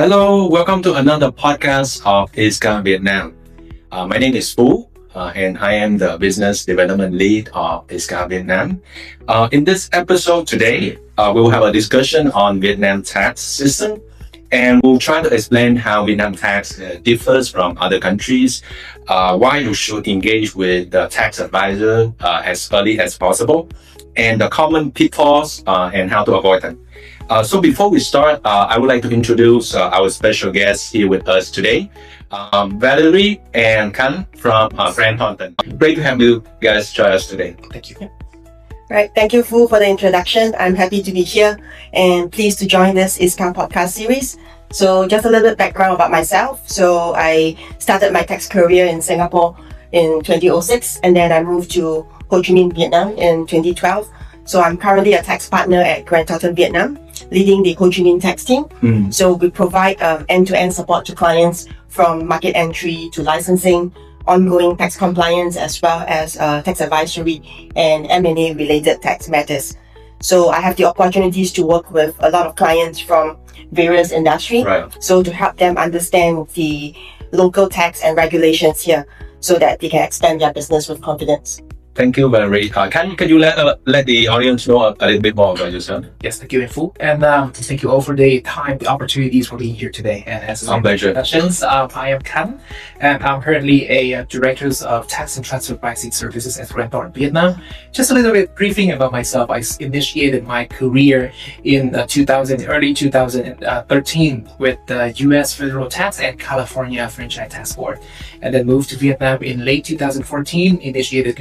Hello, welcome to another podcast of ISCA Vietnam. My name is Phu, and I am the Business Development Lead of ISCA Vietnam. In this episode today, we will have a discussion on Vietnam tax system, and we'll try to explain how Vietnam tax differs from other countries, why you should engage with the tax advisor as early as possible, and the common pitfalls and how to avoid them. So before we start, I would like to introduce our special guests here with us today, Valerie and Kan from Grant Thornton. Great to have you guys join us today. Thank you. Right, thank you, Phu, for the introduction. I'm happy to be here and pleased to join this ISCA Podcast Series. So just a little bit background about myself. So I started my tax career in Singapore in 2006, and then I moved to Ho Chi Minh, Vietnam in 2012. So I'm currently a tax partner at Grant Thornton Vietnam, leading the Ho Chi Minh tax team. So we provide end-to-end support to clients from market entry to licensing, ongoing tax compliance, as well as tax advisory and M&A related tax matters. So I have the opportunities to work with a lot of clients from various industries. Right. So to help them understand the local tax and regulations here so that they can expand their business with confidence. Thank you, Valerie. Can you let the audience know a little bit more about yourself? Yes, thank you, Phu. And thank you all for the time, the opportunities for being here today. And as Our pleasure. introductions, I am Kan, and I'm currently a Director of Tax and Transfer Pricing Services at Grant Thornton Vietnam. Just a little bit briefing about myself. I initiated my career in early 2013 with the U.S. Federal Tax and California Franchise Tax Board, and then moved to Vietnam in late 2014. Initiated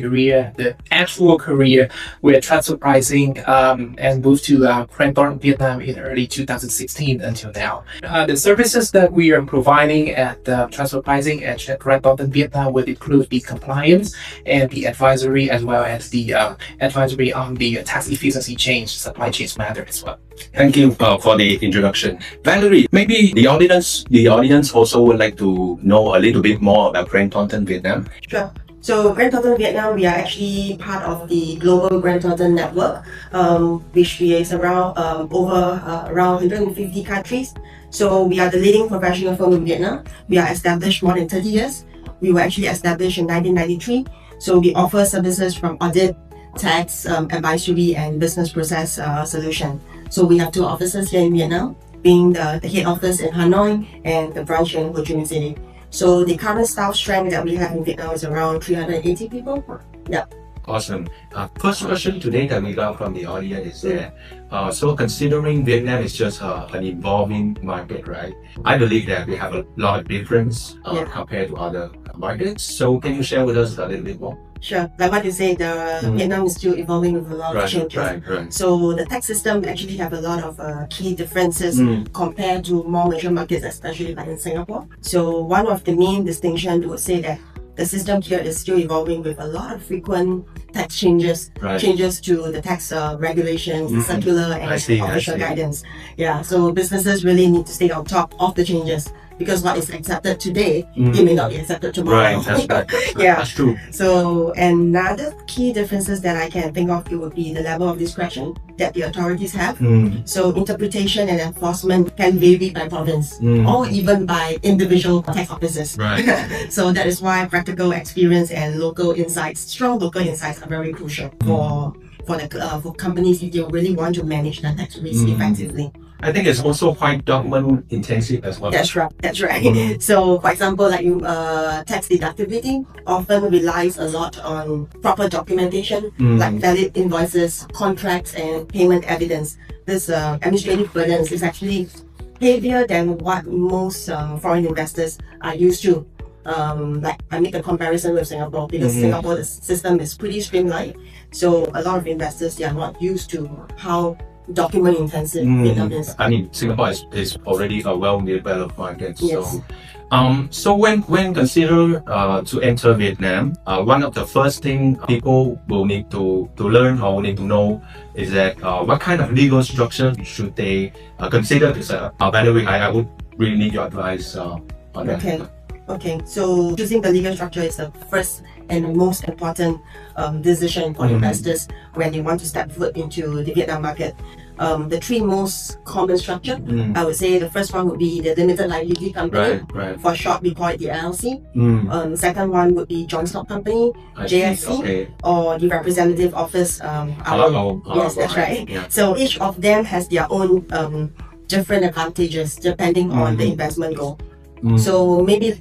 the actual career with transfer pricing, and moved to Grant Thornton Vietnam in early 2016 until now. The services that we are providing at transfer pricing at Grant Thornton Vietnam would include the compliance and the advisory, as well as the advisory on the tax efficiency change, supply chain matter as well. Thank you for the introduction. Valerie, maybe the audience also would like to know a little bit more about Grant Thornton Vietnam. Sure. So Grant Thornton Vietnam, we are actually part of the global Grant Thornton network, which is around around 150 countries. So we are the leading professional firm in Vietnam. We are established more than 30 years. We were actually established in 1993. So we offer services from audit, tax, advisory, and business process solution. So we have two offices here in Vietnam, being the head office in Hanoi and the branch in Ho Chi Minh City. So the current staff strength that we have in Vietnam is around 380 people. Yeah. Awesome. First question today that we got from the audience is that, so considering Vietnam is just an evolving market, right? I believe that we have a lot of difference compared to other markets. So can you share with us a little bit more? Sure. Like what you say, Vietnam is still evolving with a lot of changes. Right. So the tax system actually have a lot of key differences compared to more mature markets, especially like in Singapore. So one of the main distinctions would say that the system here is still evolving with a lot of frequent tax changes, changes to the tax regulations, circular and official guidance. Yeah, so businesses really need to stay on top of the changes, because what is accepted today, it may not be accepted tomorrow. Right, that's right. Yeah, that's true. So another key differences that I can think of, it would be the level of discretion that the authorities have. So interpretation and enforcement can vary by province or even by individual tax officers. Right. So that is why practical experience and strong local insights are very crucial for companies if they really want to manage their tax risk effectively. I think it's also quite document intensive as well. That's right. So for example, like tax deductibility often relies a lot on proper documentation, like valid invoices, contracts, and payment evidence. This administrative burden is actually heavier than what most foreign investors are used to. Like I make a comparison with Singapore, because Singapore, the system is pretty streamlined. So a lot of investors, they are not used to how document intensive Vietnam is. I mean, Singapore is already a well-developed market. Yes. So when consider to enter Vietnam, one of the first thing people will need to learn or need to know is that what kind of legal structure should they consider to set up. By the way, I would really need your advice on that. Okay, so choosing the legal structure is the first and most important decision for investors when they want to step foot into the Vietnam market. the three most common structure. I would say the first one would be the limited liability company. Right. For short, we call it the LLC. Mm. Second one would be joint stock company, I see. JSC, Okay. or the representative office. Yes, that's right. Yeah. So each of them has their own different advantages depending on the investment goal. So maybe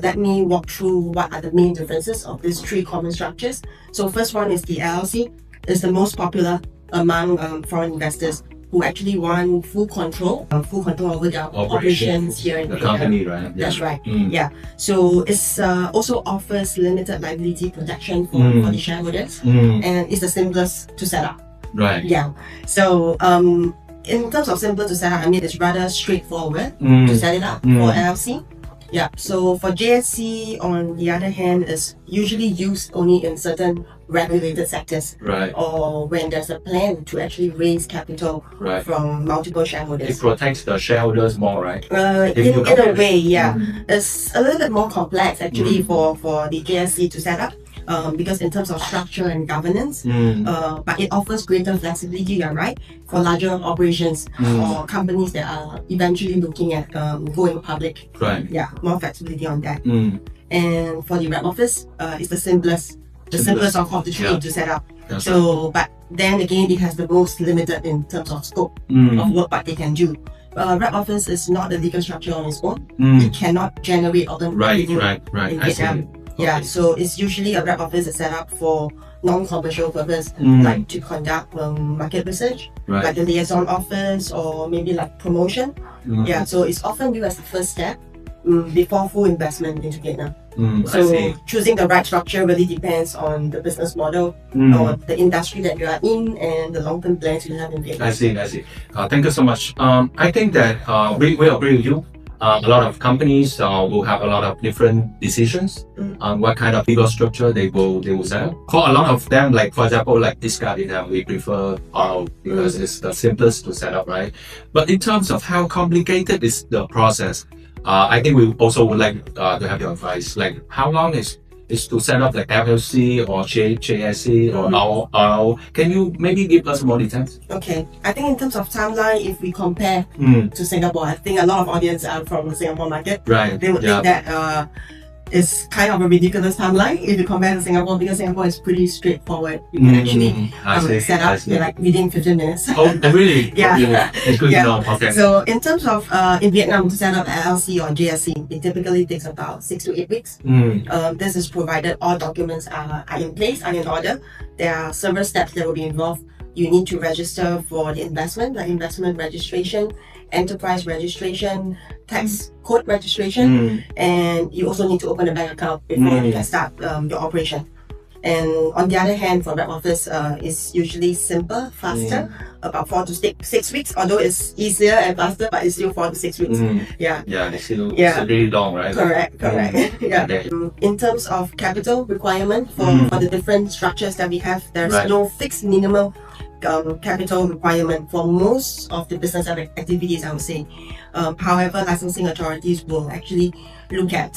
let me walk through what are the main differences of these three common structures. So first one is the LLC. It's the most popular among foreign investors who actually want full control over their operations here in the Vietnam. company, right? Yeah. That's right. Yeah. So it's also offers limited liability protection for the shareholders, and it's the simplest to set up. Right. Yeah. So in terms of simple to set up, I mean it's rather straightforward to set it up for LLC. Yeah. So for JSC, on the other hand, is usually used only in certain regulated sectors, Right. or when there's a plan to actually raise capital Right. from multiple It shareholders. protects the shareholders more, right? If In you a compare- way, yeah. It's a little bit more complex actually for the JSC to set up. Because in terms of structure and governance, but it offers greater flexibility, you're right, for larger operations or companies that are eventually looking at going public. Right. Yeah, more flexibility on that. Mm. And for the rep office, it's the simplest of the three Yeah. to set up. That's So, but then again, it has the most limited in terms of scope of work what they can do. Rep office is not a legal structure on its own. It cannot generate alternate Right. revenue Right. in I see. Vietnam. Yeah, Okay. so it's usually a rep office is set up for non-commercial purpose, like to conduct market research, Right. like the liaison office, or maybe like promotion. Yeah, so it's often viewed as the first step before full investment into Vietnam. I So see. choosing the right structure really depends on the business model or the industry that you are in and the long-term plans you have in Vietnam. I see. Thank you so much. I think that we agree with you. A lot of companies will have a lot of different decisions on what kind of legal structure they will set up. For a lot of them, like for example, like ISCA Vietnam, we prefer RO because it's the simplest to set up, right? But in terms of how complicated is the process, I think we also would like to have your advice. Like how long is to set up like LLC or JSC or RO? Can you maybe give us more details? Okay, I think in terms of timeline, if we compare to Singapore, I think a lot of audience are from the Singapore market. Right. They would think that it's kind of a ridiculous timeline if you compare to Singapore, because Singapore is pretty straightforward. You can actually set up in like within 15 minutes. Oh, really? Yeah. It's good Yeah. to know. Okay. So in terms of in Vietnam to set up LLC or JSC, it typically takes about 6 to 8 weeks. This is provided all documents are in place and in order. There are several steps that will be involved. You need to register for the investment, like investment registration, enterprise registration, tax code registration, and you also need to open a bank account before you can start your operation. And on the other hand, for rep office, it's usually simple, faster, about 4 to 6 weeks. Although it's easier and faster, but it's still 4 to 6 weeks. Yeah. Yeah, it's still Yeah. it's really long, right? Correct. Yeah. Okay. In terms of capital requirement for the different structures that we have, there's Right. no fixed minimum capital requirement for most of the business activities, I would say. However, licensing authorities will actually look at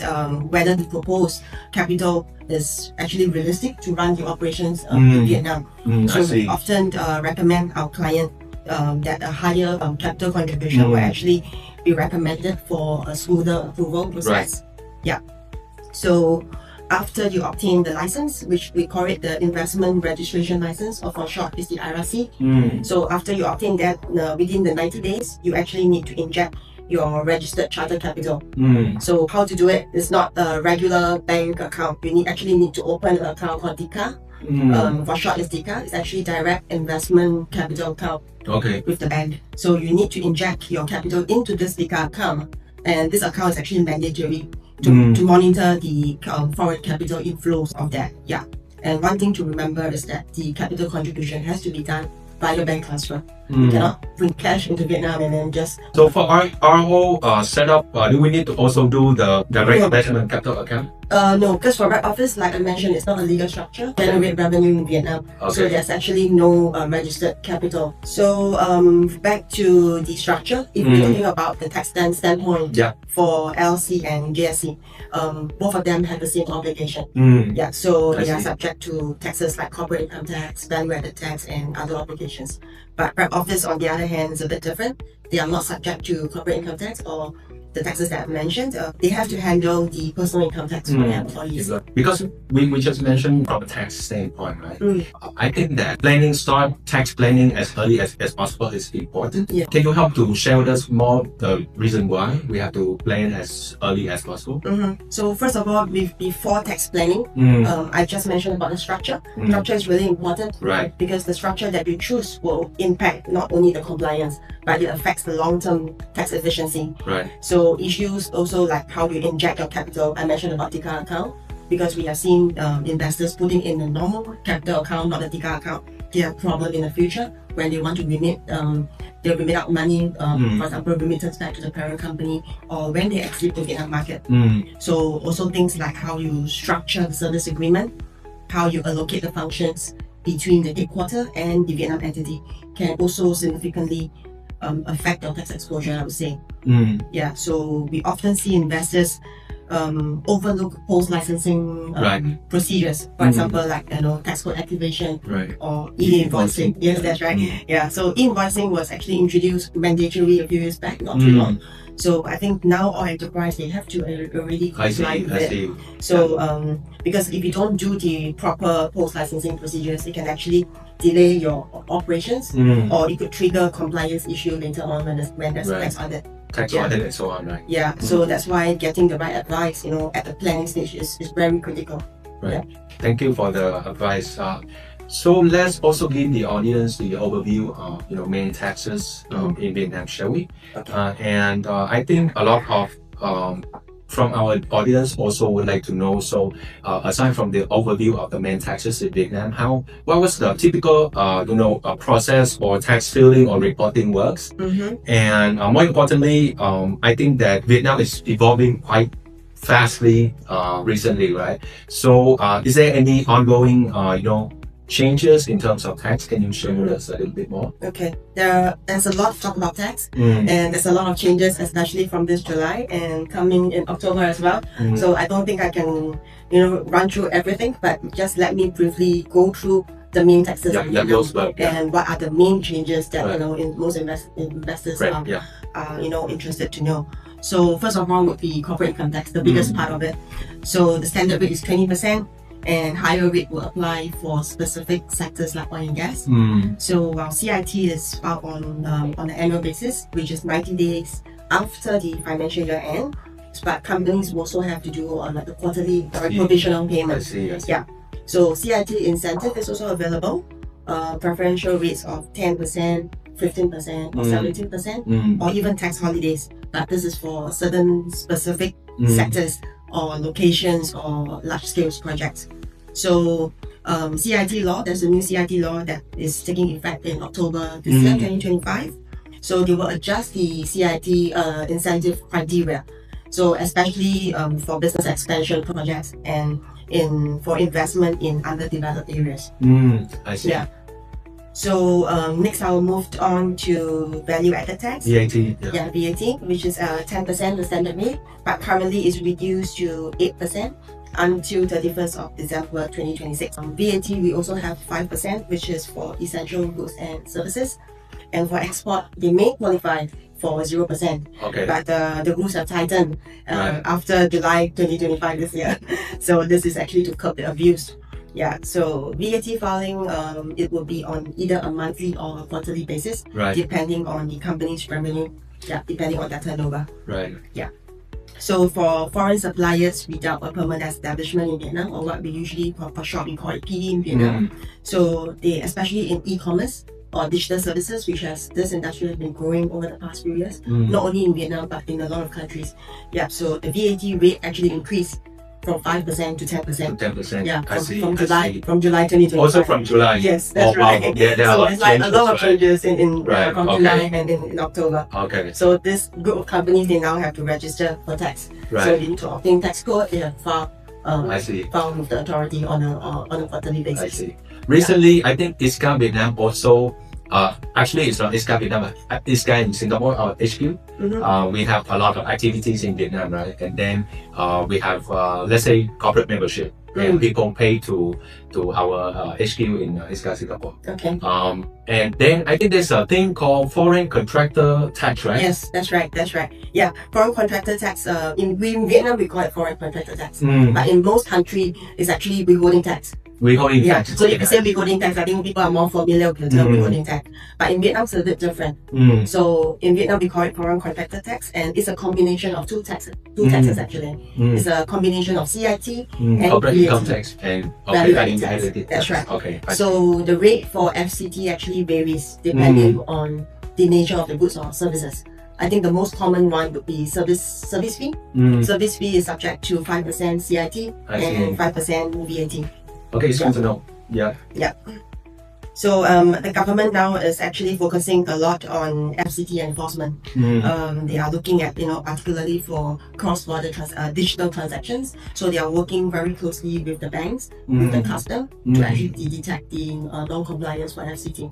whether the proposed capital is actually realistic to run the operations in Vietnam. So I we see. often recommend our client that a higher capital contribution will actually be recommended for a smoother approval process. Yeah. So after you obtain the license, which we call it the investment registration license, or for short is the IRC. So after you obtain that, within the 90 days, you actually need to inject your registered charter capital. So how to do it is not a regular bank account. You actually need to open an account called DICA. For short is DICA. It's actually direct investment capital account Okay. with the bank. So you need to inject your capital into this DICA account, and this account is actually mandatory to monitor the foreign capital inflows of that. Yeah. And one thing to remember is that the capital contribution has to be done via bank transfer. You cannot bring cash into Vietnam and then just So for our RO setup, do we need to also do the direct investment capital account? no, because for rep office, like I mentioned, it's not a legal structure. Generate revenue in Vietnam, so Okay. there's actually no registered capital. So back to the structure. If we're talking about the tax standpoint, Yeah. for LC and JSC, both of them have the same obligation. Yeah, so I they are see. subject to taxes like corporate income tax, value-added tax, and other obligations. But rep office, on the other hand, is a bit different. They are not subject to corporate income tax or the taxes that I've mentioned. They have to handle the personal income tax for their employees. Because we just mentioned from a tax standpoint, right? Mm. I think that start tax planning as early as possible is important. Yeah. Can you help to share with us more the reason why we have to plan as early as possible? So first of all, before tax planning, I just mentioned about the structure. Structure is really important, Right. Because the structure that you choose will impact not only the compliance, but it affects the long-term tax efficiency. Right. So issues also like how you inject your capital. I mentioned about TICA account because we have seen investors putting in a normal capital account, not a TICA account. They have problem in the future when they want to remit. They remit out money, for example, remittance back to the parent company, or when they exit the Vietnam market. So also things like how you structure the service agreement, how you allocate the functions between the headquarter and the Vietnam entity can also significantly affect your tax exposure, I would say. Yeah, so we often see investors overlook post-licensing procedures. For example, like tax code activation or e-invoicing. Yes, that's right. Yeah, so e-invoicing was actually introduced mandatory a few years back, not too long. So I think now all enterprise they have to already comply with it. So because if you don't do the proper post-licensing procedures, it can actually delay your operations, or it could trigger compliance issue later on when there's a tax audit. Tax audit and so on, right? Yeah, so that's why getting the right advice, at the planning stage is very critical. Right. Thank you for the advice. So let's also give the audience the overview of main taxes in Vietnam, shall we? Okay. And I think a lot of from our audience also would like to know. So aside from the overview of the main taxes in Vietnam, what was the typical process or tax filing or reporting works? And more importantly, I think that Vietnam is evolving quite fastly recently, right? So is there any ongoing changes in terms of tax? Can you share with us a little bit more? Okay, there's a lot to talk about tax, and there's a lot of changes, especially from this July and coming in October as well. So I don't think I can, run through everything, but just let me briefly go through the main taxes and what are the main changes that most investors are interested to know. So first of all would be corporate income tax, the biggest part of it. So the standard rate is 20%. And higher rate will apply for specific sectors like oil and gas. So while CIT is filed on an annual basis, which is 90 days after the financial year end, but companies also have to do on the quarterly or provisional payment. I see. Yeah. So CIT incentive is also available. Preferential rates of 10%, 15%, or 17%, or even tax holidays. But this is for certain specific sectors or locations or large-scale projects. So CIT law, there's a new CIT law that is taking effect in October this year, 2025. So they will adjust the CIT incentive criteria. So especially for business expansion projects and for investment in underdeveloped areas. I see. Yeah. So next I will move on to value-added tax. VAT. Yeah, VAT, which is 10% the standard rate, but currently is reduced to 8% until 31st of December 2026. VAT, we also have 5%, which is for essential goods and services. And for export, they may qualify for 0%. Okay. But the rules have tightened after July 2025 this year. So this is actually to curb the abuse. Yeah, so VAT filing, it will be on either a monthly or a quarterly basis, depending on the company's revenue, depending on their turnover. Right. Yeah. So for foreign suppliers without a permanent establishment in Vietnam, or what we usually for short we call it PD in Vietnam, so they, especially in e-commerce or digital services, which this industry has been growing over the past few years, not only in Vietnam but in a lot of countries. Yeah, so the VAT rate actually increased from 5% to 10%. 10%. Yeah, from July 2025. Also from July. Yes, that's right. right. Yeah, so it's like a lot of changes from July and in October. Okay. So this group of companies, they now have to register for tax. Right. So they need to obtain tax code. They have filed with the authority on a quarterly basis. I see. Recently, I think ISCA Vietnam also. Actually, it's not ISCA Vietnam, ISCA in Singapore, our HQ. We have a lot of activities in Vietnam, right? And then we have, let's say, corporate membership. and people pay to our HQ in ISCA Singapore. Okay. And then I think there's a thing called foreign contractor tax, right? Yes, that's right. Yeah, foreign contractor tax. In Vietnam, we call it foreign contractor tax. But in most countries, it's actually withholding tax. Withholding Yeah. tax. So if you say withholding tax, I think people are more familiar with the term withholding tax. But in Vietnam, it's a bit different. So in Vietnam, we call it foreign contractor tax, and it's a combination of two taxes actually. It's a combination of CIT and corporate income VAT. tax and Value-added tax. That's right. Okay. So the rate for FCT actually varies depending on the nature of the goods or services. I think the most common one would be service fee. Service fee is subject to 5% CIT and 5% VAT. Okay, it's good to know. Yeah. So the government now is actually focusing a lot on FCT enforcement. They are looking at, particularly for cross-border digital transactions. So they are working very closely with the banks, with the custom, to actually detect the non-compliance for FCT.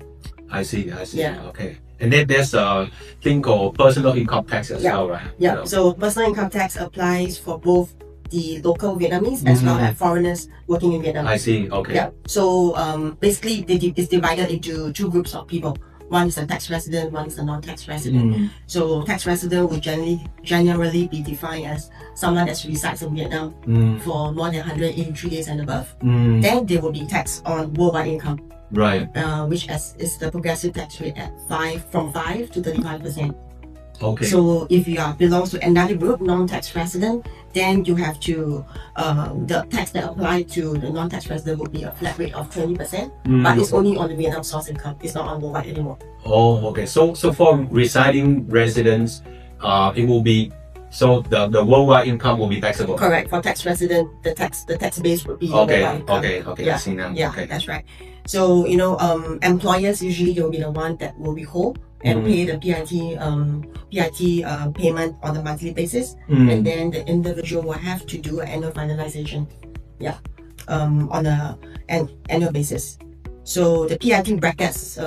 I see. Yeah. Okay. And then there's a thing called personal income tax as well, right? Yeah. So personal income tax applies for both the local Vietnamese as well as foreigners working in Vietnam. I see. Okay. Yeah. So basically, it's divided into two groups of people. One is a tax resident, one is a non-tax resident. So tax resident would generally be defined as someone that resides in Vietnam for more than 183 days and above. Then they will be taxed on worldwide income. Right. Which is the progressive tax rate at 5 to 35%. Okay. So if you belongs to another group, non-tax resident, then you have to the tax that apply to the non-tax resident would be a flat rate of 20%, but it's only on the Vietnam source income. It's not on worldwide anymore. Oh, okay. So for residing residents, it will be the worldwide income will be taxable. Correct. For tax resident, the tax base would be Okay. worldwide income. Okay. Yeah. I see now. Yeah, Okay. that's right. So employers usually will be the one that will withhold and pay the PIT payment on a monthly basis, and then the individual will have to do an annual finalization, on an annual basis. So the PIT brackets,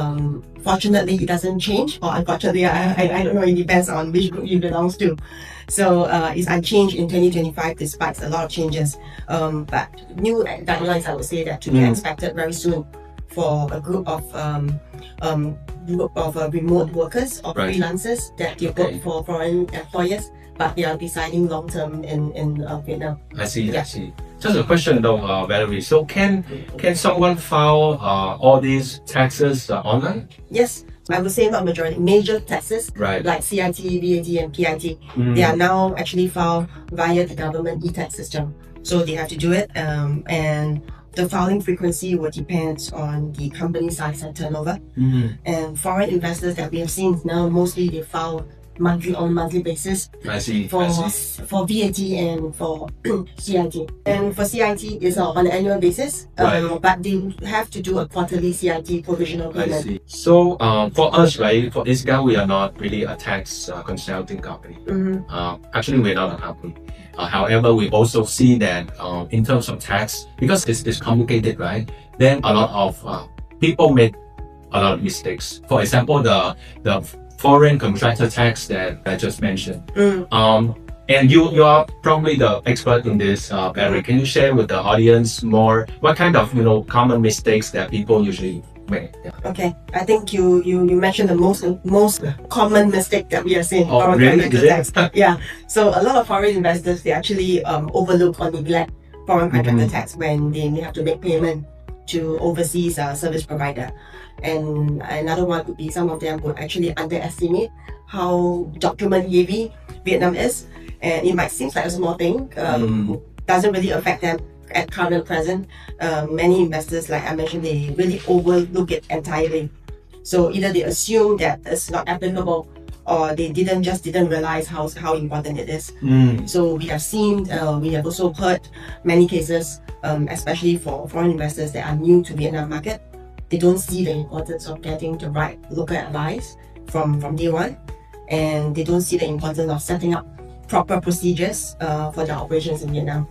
fortunately, it doesn't change, or unfortunately, I don't know. It depends on which group you belong to. So it's unchanged in 2025 despite a lot of changes. But new guidelines, I would say, that to be expected very soon for a group of remote workers or freelancers that they work for foreign employers, but they are residing long term in Vietnam. I see. Just a question though, Valerie. So can someone file all these taxes online? Yes, I would say not majority. Major taxes, Right. like CIT, VAT, and PIT, they are now actually filed via the government e-tax system. So they have to do it, and the filing frequency will depend on the company size and turnover. And foreign investors that we have seen now, mostly they file monthly basis I see. for VAT and for CIT. And for CIT, it's on an annual basis, but they have to do a quarterly CIT provisional I payment. see. So for us, right, for ISCA, we are not really a tax consulting company. Actually, we're not a company. However, we also see that in terms of tax, because it's complicated, right? Then a lot of people make a lot of mistakes. For example, the foreign contractor tax that I just mentioned. And you are probably the expert in this, Barry. Can you share with the audience more what kind of common mistakes that people usually make? Yeah. Okay, I think you mentioned the most common mistake that we are seeing. Oh, really? Is it? Tax. Yeah. So a lot of foreign investors, they actually overlook or neglect foreign contractor tax when they have to make payment to overseas service provider. And another one would be some of them would actually underestimate how document heavy Vietnam is, and it might seem like a small thing, doesn't really affect them at present. Many investors, like I mentioned, they really overlook it entirely. So either they assume that it's not applicable, or they didn't realize how important it is. So we have seen, we have also heard many cases, especially for foreign investors that are new to Vietnam market. They don't see the importance of getting the right local advice from day one, and they don't see the importance of setting up proper procedures for their operations in Vietnam.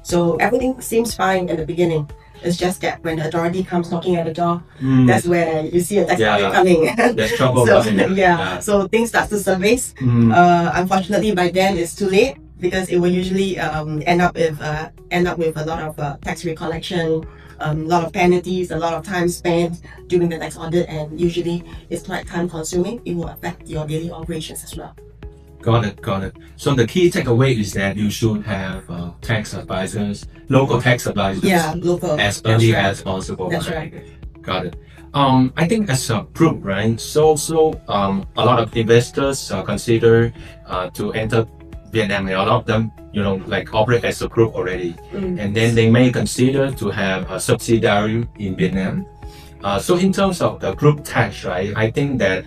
So everything seems fine in the beginning. It's just that when the authority comes knocking at the door, that's where you see a tax coming. There's trouble so, coming. So things start to surface. Unfortunately, by then it's too late. because it will usually end up with a lot of tax recollection, a lot of penalties, a lot of time spent during the tax audit, and usually it's quite time consuming. It will affect your daily operations as well. Got it. So the key takeaway is that you should have tax advisors, local tax advisors, Local. as early as possible. That's right. Got it. I think as a group, right? So a lot of investors consider to enter Vietnam, and a lot of them, like operate as a group already, and then they may consider to have a subsidiary in Vietnam. So in terms of the group tax, right? I think that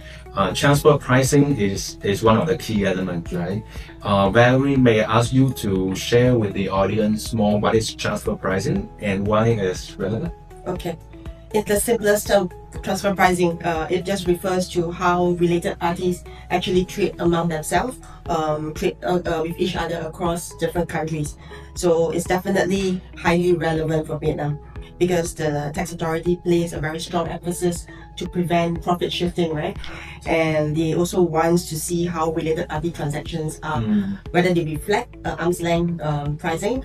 transfer pricing is one of the key elements, right? Valerie, may I ask you to share with the audience more what is transfer pricing and why it's relevant? Okay. In the simplest term, transfer pricing, it just refers to how related parties actually trade among themselves, trade with each other across different countries. So it's definitely highly relevant for Vietnam because the tax authority places a very strong emphasis to prevent profit shifting, right? And they also wants to see how related party transactions are, whether they reflect arm's length pricing.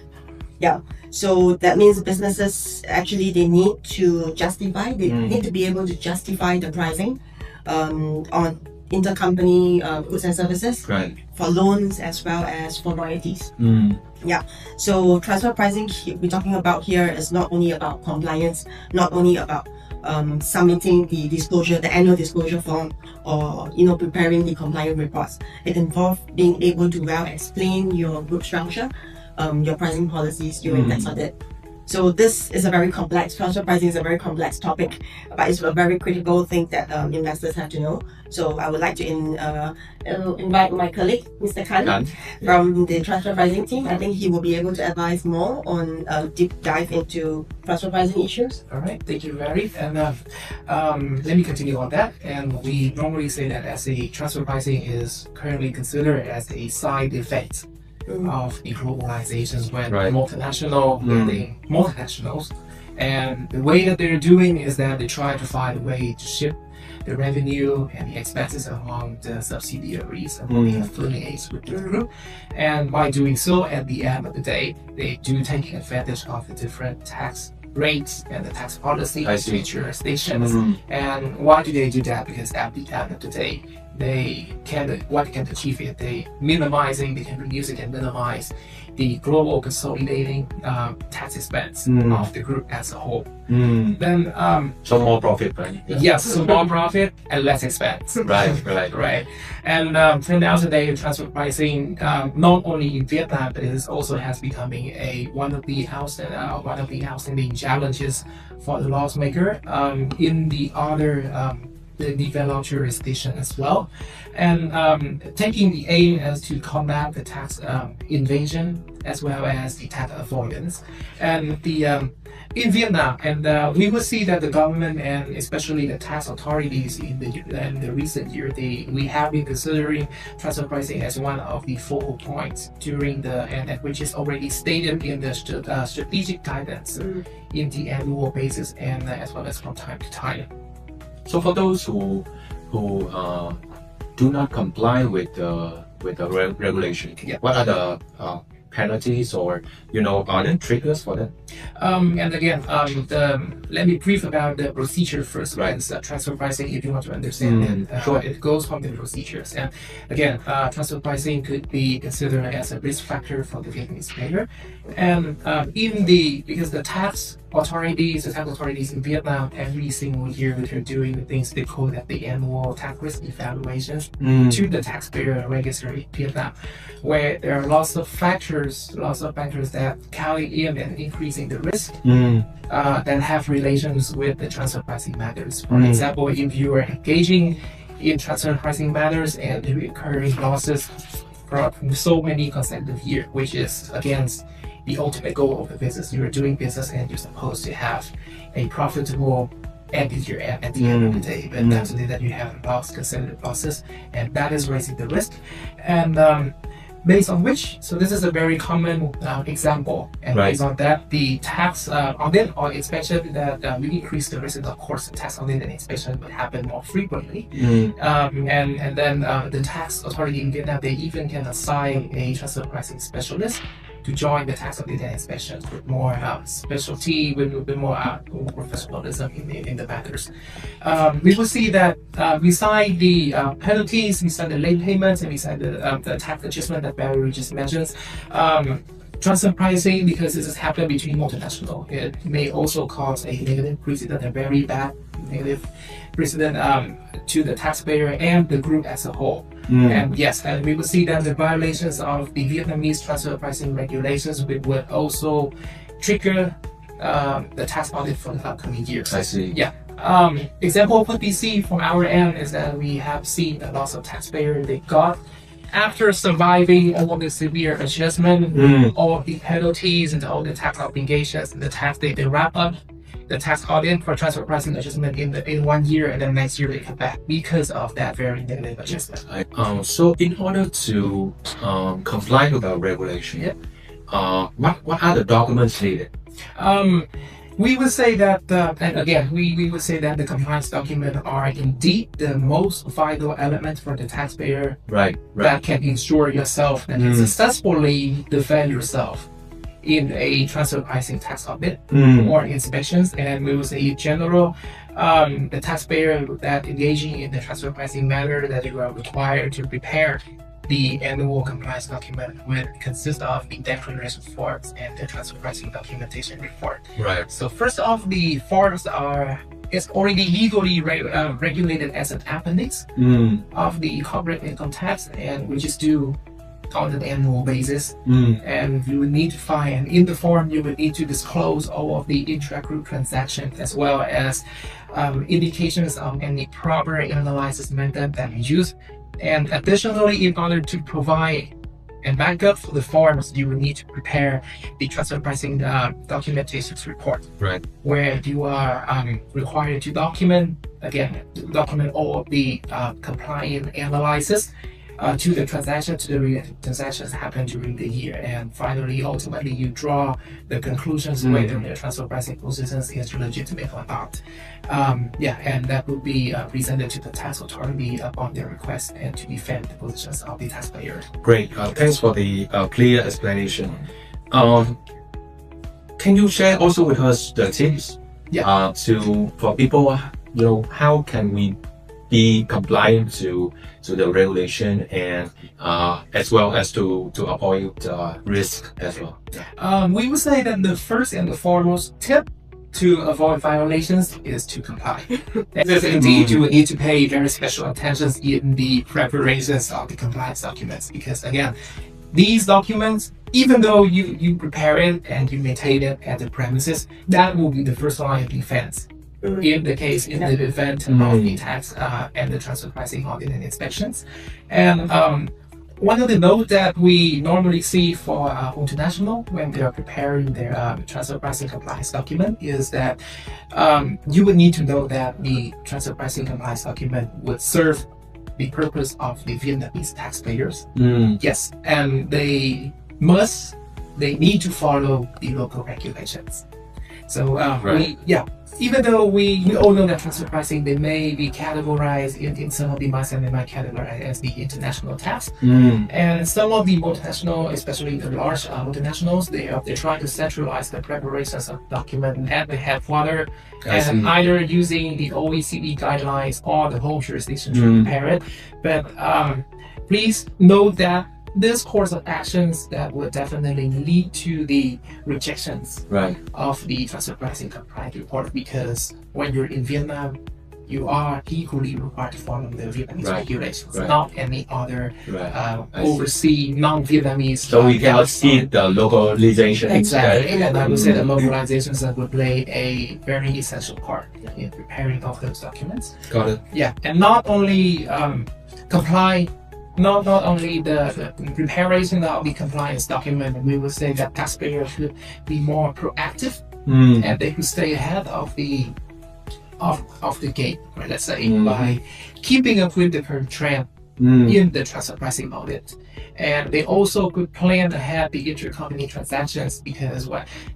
Yeah, so that means businesses actually they need to justify, they need to be able to justify the pricing on intercompany goods and services, Right. for loans as well as for royalties. Yeah, so transfer pricing we're talking about here is not only about compliance, not only about submitting the annual disclosure form, or preparing the compliance reports. It involves being able to well explain your group structure, your pricing policies during tax audit. So this is a very complex, transfer pricing is a very complex topic, but it's a very critical thing that investors have to know. So I would like to invite my colleague, Mr. Khan, from the transfer pricing team. I think he will be able to advise more on deep dive into transfer pricing issues. All right, thank you, Mary. And let me continue on that. And we normally say that as a transfer pricing is currently considered as a side effect of the globalizations when multinationals, and the way that they're doing is that they try to find a way to shift the revenue and the expenses among the subsidiaries and the affiliates with the group, and by doing so, at the end of the day, they do take advantage of the different tax rates and the tax policy of each jurisdictions. And why do they do that? Because at the end of the day, what they can achieve is they can reduce and minimize the global consolidating tax expense of the group as a whole. Then So more profit, right? yes, so more profit and less expense. Right. And for nowadays, transfer pricing not only in Vietnam, but it also has becoming one of the outstanding challenges for the laws maker in the other the developed jurisdiction as well, and taking the aim as to combat the tax invasion as well as the tax avoidance. And in Vietnam, and we will see that the government and especially the tax authorities in the recent year, we have been considering transfer pricing as one of the focal points which is already stated in the strategic guidance in the annual basis and as well as from time to time. So for those who do not comply with the regulation, what are the penalties or are there triggers for that? And again, let me brief about the procedure first. Right, transfer pricing. If you want to understand it, it goes from the procedures. And again, transfer pricing could be considered as a risk factor for the Vietnamese payer. And because the tax authorities in Vietnam every single year they're doing the things they call the annual tax risk evaluations to the taxpayer register in Vietnam, where there are lots of factors that carry in and increasing the risk that have relations with the transfer pricing matters. For example, if you are engaging in transfer pricing matters and recurring losses from so many consecutive years, which is against the ultimate goal of the business. You're doing business and you're supposed to have a profitable end of year at the end of the day, but naturally that you have consecutive losses, and that is raising the risk. And based on which, so this is a very common example, and Right. based on that, the tax audit or inspection that will increase the risk. Of course, the tax audit and inspection would happen more frequently. And then the tax authority in Vietnam, they even can assign a transfer pricing specialist to join the tax audit and inspection with more specialty, with a bit more professionalism in the matters. We will see that beside the penalties, beside the late payments, and beside the tax adjustment that Barry just mentioned, transfer pricing, because this has happened between multinational, it may also cause a negative precedent, a very bad negative precedent to the taxpayer and the group as a whole. And yes, and we will see that the violations of the Vietnamese transfer pricing regulations would also trigger the tax audit for the upcoming years. I see. Yeah. Example could be seen from our end is that we have seen a lot of taxpayers they got after surviving all the severe adjustment, all of the penalties and all the tax obligations and the tax they wrap up the tax audit for transfer pricing adjustment in 1 year, and then next year they come back because of that very negative adjustment. So in order to comply with our regulation, what are the documents needed? We would say that, and again, we would say that the compliance documents are indeed the most vital element for the taxpayer that can ensure yourself that you successfully defend yourself in a transfer pricing tax audit or inspections. And we would say in general, the taxpayer that engaging in the transfer pricing matter that you are required to prepare the annual compliance document would consist of the declaration forms and the transfer pricing documentation report. Right. So first off, the forms is already legally regulated as an appendix of the corporate income tax, and we just do on an annual basis. And you would need to find, and in the form you would need to disclose all of the intra-group transactions as well as indications of any proper analysis method that you use. And additionally, in order to provide and back up for the forms, you will need to prepare the transfer pricing documentation report, where you are required to document all of the compliant analysis to the transactions happen during the year. And finally, ultimately, you draw the conclusions whether the transfer pricing position is legitimate or not. And that will be presented to the tax authority upon their request and to defend the positions of the taxpayer. Great. Thanks for the clear explanation. Can you share also with us the tips for people, how can we be compliant to the regulation and as well as to avoid risk as well? We would say that the first and the foremost tip to avoid violations is to comply. Indeed, you will need to pay very special attention in the preparations of the compliance documents, because again, these documents, even though you prepare it and you maintain it at the premises, that will be the first line of defense in the event of the tax and the transfer pricing audit and inspections. And one of the notes that we normally see for multinational when they are preparing their transfer pricing compliance document is that you would need to know that the transfer pricing compliance document would serve the purpose of the Vietnamese taxpayers. Yes, and they need to follow the local regulations. So even though we all know that transfer pricing, they may be categorized in some of the markets, and they might categorize as the international tax. And some of the multinational, especially the large multinationals, they're trying to centralize the preparations of document at the headquarters, and either using the OECD guidelines or the whole jurisdiction to prepare it. But please note that this course of actions that would definitely lead to the rejections of the transfer pricing compliance report, because when you're in Vietnam, you are equally required to follow the Vietnamese regulations, not any other overseas non-Vietnamese. So we cannot see the localization. Exactly, and I would say that localizations that would play a very essential part in preparing of those documents. Got it. Yeah, and not only comply. Not only the preparation of the compliance document, we would say that taxpayers should be more proactive and they could stay ahead of the game, let's say, by keeping up with the current trend in the transfer pricing audit. And they also could plan ahead the intercompany transactions, because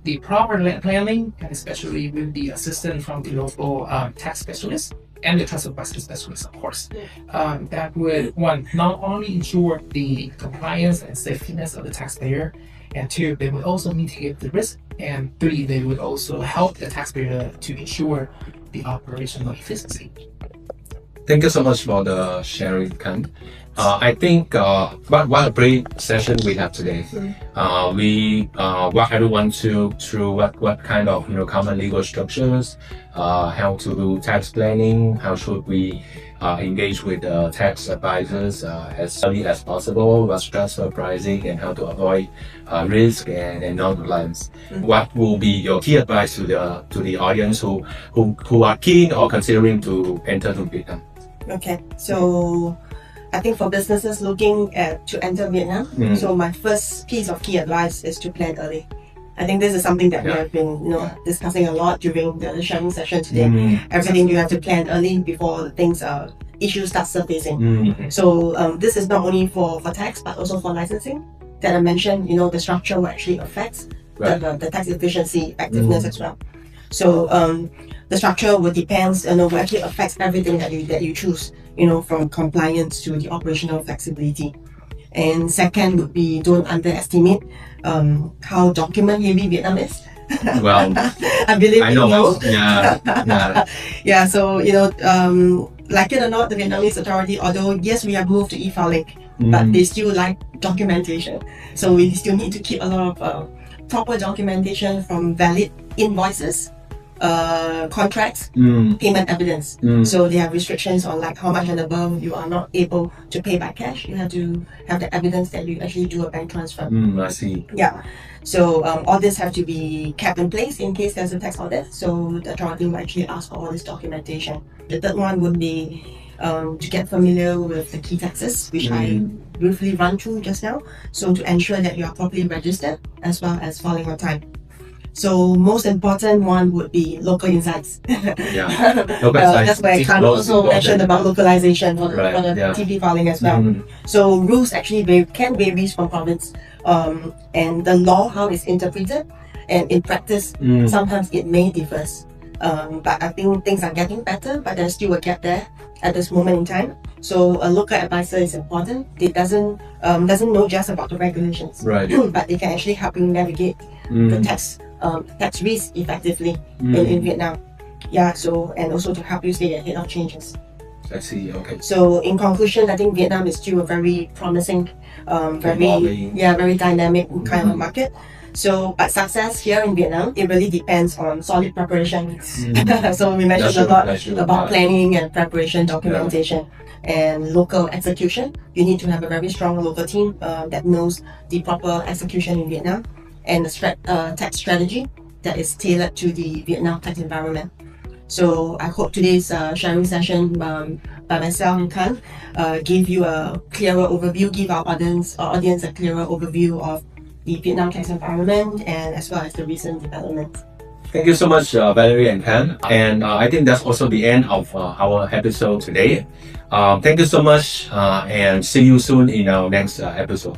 the proper planning, and especially with the assistance from the local tax specialist and the transfer pricing specialist, of course, that would, one, not only ensure the compliance and safetiness of the taxpayer, and two, they would also mitigate the risk, and three, they would also help the taxpayer to ensure the operational efficiency. Thank you so much for the sharing, Kan. I think what a great session we have today. We walk everyone through what kind of common legal structures, how to do tax planning, how should we engage with tax advisors as early as possible, what's transfer pricing, and how to avoid risk and non-compliance. What will be your key advice to the audience who are keen or considering to enter to Vietnam? Okay, so I think for businesses looking to enter Vietnam, so my first piece of key advice is to plan early. I think this is something that we have been discussing a lot during the sharing session today. Everything you have to plan early before issues start surfacing. So this is not only for tax but also for licensing that I mentioned. The structure will actually affect the tax efficiency, effectiveness as well. So the structure will depends, will actually affects everything that you choose, from compliance to the operational flexibility. And second would be, don't underestimate how document heavy Vietnam is. Well, I believe I know. Yeah. So like it or not, the Vietnamese authority, although yes, we have moved to e-filing, but they still like documentation. So we still need to keep a lot of proper documentation, from valid invoices, contracts, payment evidence. So they have restrictions on like how much and above you are not able to pay by cash. You have to have the evidence that you actually do a bank transfer. I see. Yeah. So all this have to be kept in place in case there's a tax audit. So the authority will actually ask for all this documentation. The third one would be to get familiar with the key taxes, which I briefly run through just now. So to ensure that you are properly registered as well as filing on time. So most important one would be local insights. That's where I can also mention about localization for the TP filing as well. So rules actually can vary from province, and the law, how it's interpreted, and in practice sometimes it may differ. But I think things are getting better, but there's still a gap there at this moment in time. So a local advisor is important. It doesn't know just about the regulations, but they can actually help you navigate the tax risk effectively in Vietnam. So and also to help you stay ahead of changes. I see. Okay. So in conclusion, I think Vietnam is still a very promising, very dynamic kind of market. So, but success here in Vietnam, it really depends on solid preparation. So we mentioned a lot about planning and preparation, documentation, and local execution. You need to have a very strong local team that knows the proper execution in Vietnam, and a tax strategy that is tailored to the Vietnam tax environment. So I hope today's sharing session by myself and Kan give you a clearer overview, give our audience a clearer overview of the Vietnam tax environment, and as well as the recent developments. Thank you so much, Valerie and Kan. And I think that's also the end of our episode today. Thank you so much, and see you soon in our next episode.